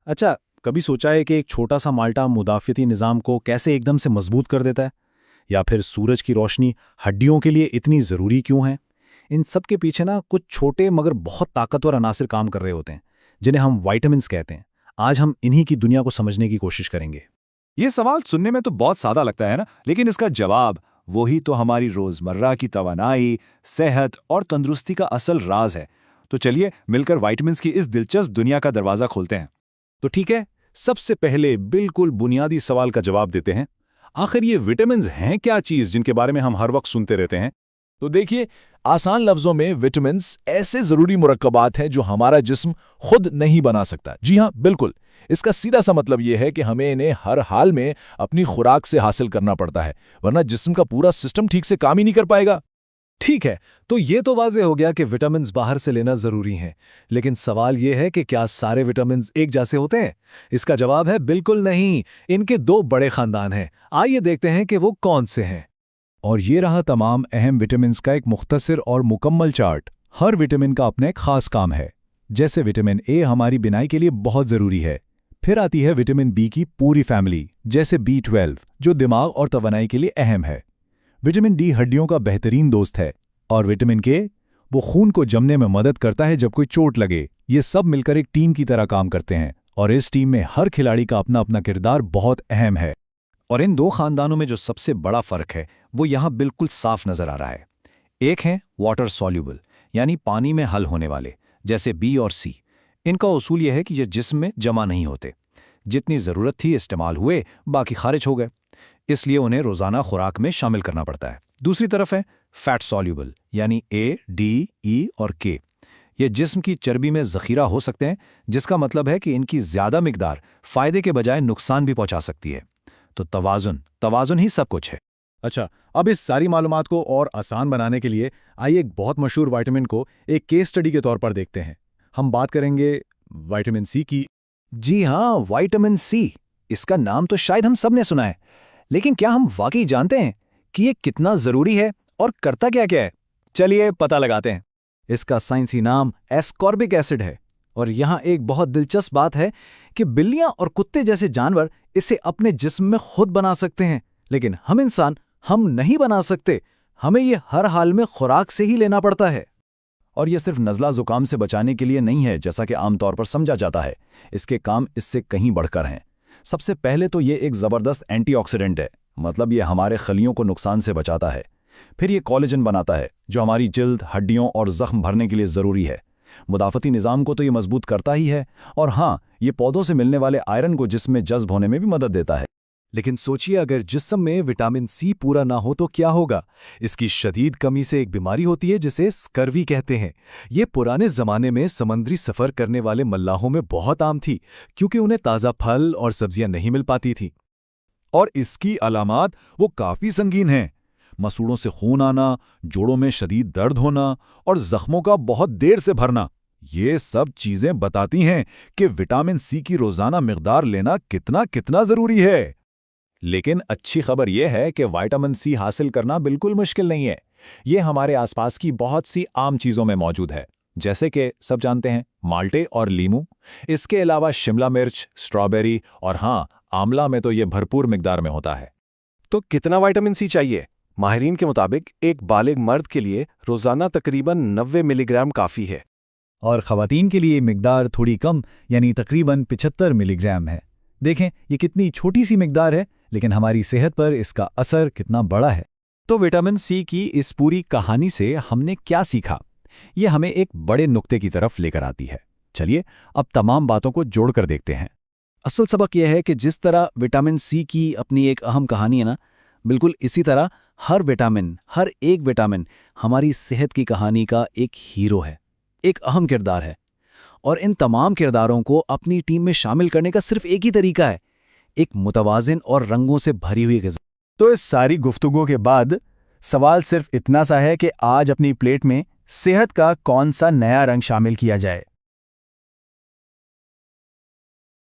अच्छा, कभी सोचा है कि एक छोटा सा माल्टा मुदाफ़ियती निज़ाम को कैसे एकदम से मजबूत कर देता है? या फिर सूरज की रोशनी हड्डियों के लिए इतनी ज़रूरी क्यों है? इन सब के पीछे ना कुछ छोटे मगर बहुत ताकतवर अनासिर काम कर रहे होते हैं, जिन्हें हम विटामिन्स कहते हैं। आज हम इन्हीं की दुनिया को समझने की कोशिश करेंगे। ये सवाल सुनने में तो बहुत सादा लगता है ना, लेकिन इसका जवाब वही तो हमारी रोजमर्रा की तवानाई, सेहत और तंदुरुस्ती का असल राज है। तो चलिए मिलकर विटामिन्स की इस दिलचस्प दुनिया का दरवाजा खोलते हैं। तो ठीक है, सबसे पहले बिल्कुल बुनियादी सवाल का जवाब देते हैं। आखिर ये विटामिन्स हैं क्या चीज़ जिनके बारे में हम हर वक्त सुनते रहते हैं? तो देखिए, आसान लफ्जों में विटामिन्स ऐसे जरूरी मुरक्कबात हैं जो हमारा जिस्म खुद नहीं बना सकता। जी हाँ, बिल्कुल। इसका सीधा सा मतलब यह है कि हमें इन्हें हर हाल में अपनी खुराक से हासिल करना पड़ता है, वरना जिस्म का पूरा सिस्टम ठीक से काम ही नहीं कर पाएगा। ठीक है, तो ये तो वाज़ेह हो गया कि विटामिन्स बाहर से लेना ज़रूरी हैं। लेकिन सवाल ये है कि क्या सारे विटामिन्स एक जैसे होते हैं? इसका जवाब है बिल्कुल नहीं। इनके दो बड़े खानदान हैं। आइए देखते हैं कि वो कौन से हैं। और ये रहा तमाम अहम विटामिन्स का एक मुख्तसर और मुकम्मल चार्ट। हर विटामिन का अपना एक खास काम है। जैसे विटामिन ए हमारी बिनाई के लिए बहुत ज़रूरी है। फिर आती है विटामिन बी की पूरी फैमिली, जैसे B12, जो दिमाग और तवानाई के लिए अहम है। विटामिन डी हड्डियों का बेहतरीन दोस्त है। और विटामिन के, वो खून को जमने में मदद करता है जब कोई चोट लगे। ये सब मिलकर एक टीम की तरह काम करते हैं, और इस टीम में हर खिलाड़ी का अपना अपना किरदार बहुत अहम है। और इन दो खानदानों में जो सबसे बड़ा फ़र्क है वो यहाँ बिल्कुल साफ नज़र आ रहा है। एक है वाटर सॉल्यूबल, यानी पानी में हल होने वाले, जैसे बी और सी। इनका उसूल यह है कि ये जिस्म में जमा नहीं होते। जितनी ज़रूरत थी इस्तेमाल हुए, बाकी खारिज हो गए। इसलिए उन्हें रोज़ाना खुराक में शामिल करना पड़ता है। दूसरी तरफ है फैट सॉल्यूबल, यानी ए, डी, ई और के। ये जिस्म की चर्बी में ज़ख़ीरा हो सकते हैं, जिसका मतलब है कि इनकी ज़्यादा मिकदार फ़ायदे के बजाय नुकसान भी पहुंचा सकती है। तो तवाज़ुन ही सब कुछ है। अच्छा, अब इस सारी मालूमात को और आसान बनाने के लिए आइए एक बहुत मशहूर विटामिन को एक केस स्टडी के तौर पर देखते हैं। हम बात करेंगे विटामिन सी की। जी हाँ, विटामिन सी। इसका नाम तो शायद हम सब ने सुना है, लेकिन क्या हम वाकई जानते हैं कि ये कितना ज़रूरी है और करता क्या क्या है? चलिए पता लगाते हैं। इसका साइंसी नाम एस्कॉर्बिक एसिड है। और यहाँ एक बहुत दिलचस्प बात है कि बिल्लियाँ और कुत्ते जैसे जानवर इसे अपने जिस्म में खुद बना सकते हैं, लेकिन हम इंसान हम नहीं बना सकते। हमें ये हर हाल में खुराक से ही लेना पड़ता है। और ये सिर्फ नज़ला ज़ुकाम से बचाने के लिए नहीं है, जैसा कि आमतौर पर समझा जाता है। इसके काम इससे कहीं बढ़कर हैं। सबसे पहले तो ये एक ज़बरदस्त एंटीऑक्सीडेंट है, मतलब ये हमारे खलियों को नुकसान से बचाता है। फिर ये कोलेजन बनाता है, जो हमारी जिल्द, हड्डियों और ज़ख्म भरने के लिए ज़रूरी है। मुदाफ़ती निज़ाम को तो ये मजबूत करता ही है, और हाँ, ये पौधों से मिलने वाले आयरन को जिस्म में जज्ब होने में भी मदद देता है। लेकिन सोचिए, अगर जिस्म में विटामिन सी पूरा ना हो तो क्या होगा? इसकी शदीद कमी से एक बीमारी होती है जिसे स्कर्वी कहते हैं। ये पुराने ज़माने में समुद्री सफ़र करने वाले मल्लाहों में बहुत आम थी, क्योंकि उन्हें ताज़ा फल और सब्जियां नहीं मिल पाती थीं। और इसकी अलामात वो काफ़ी संगीन हैं। मसूड़ों से खून आना, जोड़ों में शदीद दर्द होना और जख्मों का बहुत देर से भरना, ये सब चीज़ें बताती हैं कि विटामिन सी की रोज़ाना मिकदार लेना कितना कितना ज़रूरी है। लेकिन अच्छी खबर यह है कि विटामिन सी हासिल करना बिल्कुल मुश्किल नहीं है। ये हमारे आसपास की बहुत सी आम चीज़ों में मौजूद है, जैसे कि सब जानते हैं माल्टे और लीमू। इसके अलावा शिमला मिर्च, स्ट्रॉबेरी और हाँ, आंवला में तो ये भरपूर मिकदार में होता है। तो कितना विटामिन सी चाहिए? माहिरीन के मुताबिक एक बालिग मर्द के लिए रोज़ाना तकरीबन 90 मिलीग्राम काफ़ी है। और ख़वातीन के लिए मिकदार थोड़ी कम, यानी तकरीबन 75 मिलीग्राम है। देखें, ये कितनी छोटी सी मिकदार है, लेकिन हमारी सेहत पर इसका असर कितना बड़ा है। तो विटामिन सी की इस पूरी कहानी से हमने क्या सीखा? ये हमें एक बड़े नुक्ते की तरफ लेकर आती है। चलिए अब तमाम बातों को जोड़कर देखते हैं। असल सबक यह है कि जिस तरह विटामिन सी की अपनी एक अहम कहानी है ना, बिल्कुल इसी तरह हर एक विटामिन हमारी सेहत की कहानी का एक हीरो है, एक अहम किरदार है। और इन तमाम किरदारों को अपनी टीम में शामिल करने का सिर्फ एक ही तरीका है, एक मुतवाज़िन और रंगों से भरी हुई ग़िज़ा। तो इस सारी गुफ्तगू के बाद सवाल सिर्फ इतना सा है कि आज अपनी प्लेट में सेहत का कौन सा नया रंग शामिल किया जाए।